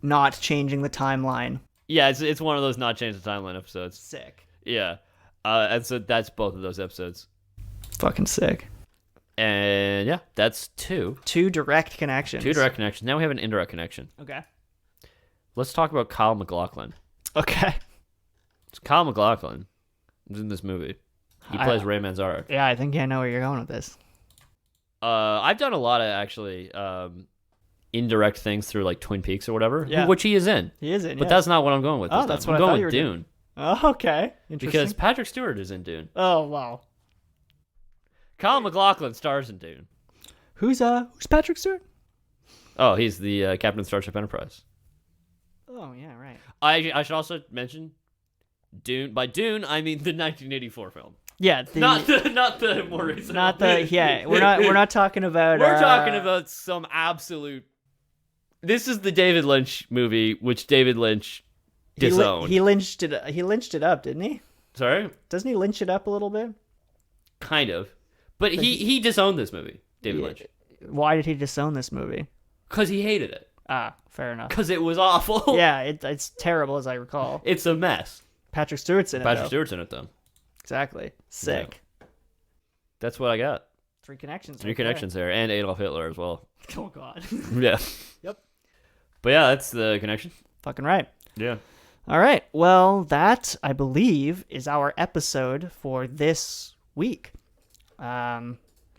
not changing the timeline. Yeah, it's one of those not change the timeline episodes. Sick. Yeah. And so that's both of those episodes. Fucking sick. And yeah, that's two. Two direct connections. Two direct connections. Now we have an indirect connection. Okay. Let's talk about Kyle MacLachlan. Okay. So Kyle MacLachlan is in this movie. He plays Ray Manzarek. Yeah, I think I know where you're going with this. I've done a lot of actually indirect things through like Twin Peaks or whatever, Yeah. which he is in. He is in, But yeah. that's not what I'm going with. Oh, this that's time. what I'm I going thought you with were Dune. doing. Oh, okay. Interesting. Because Patrick Stewart is in Dune. Oh, wow. Kyle MacLachlan stars in Dune. Who's Patrick Stewart? Oh, he's the captain of Starship Enterprise. Oh, yeah, right. I should also mention Dune. By Dune, I mean the 1984 film. Yeah, Not the more recent. not the yeah. We're not talking about. We're talking about some absolute. This is the David Lynch movie, which David Lynch disowned. He lynched it. He lynched it up, didn't he? Sorry, Doesn't he lynch it up a little bit? kind of, but he disowned this movie, David Lynch, Why did he disown this movie? because he hated it, Ah, fair enough. because it was awful. Yeah, it's terrible as I recall. It's a mess. Patrick Stewart's in it. Patrick though. Stewart's in it though. Exactly. Sick. That's what I got. Three connections. Three right there. connections there, and Adolf Hitler as well. Oh God. Yeah. Yep. But yeah, that's the connection. Fucking right. Yeah. All right. Well, that I believe is our episode for this week.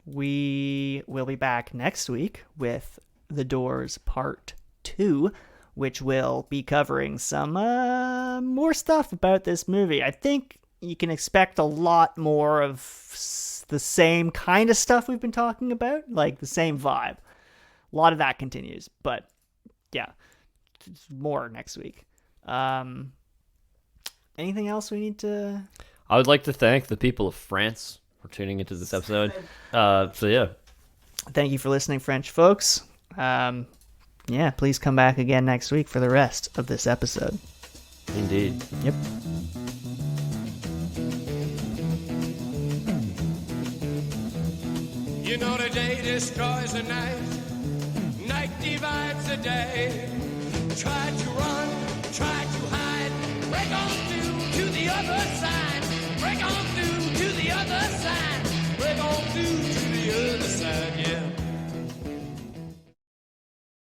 We will be back next week with The Doors Part 2, which will be covering some more stuff about this movie. I think you can expect a lot more of the same kind of stuff we've been talking about, like the same vibe. A lot of that continues, but yeah, more next week. Anything else we need to... I would like to thank the people of France for tuning into this episode. So yeah. Thank you for listening, French folks. Yeah, please come back again next week for the rest of this episode. Indeed. Yep. You know the day destroys the night, night divides the day.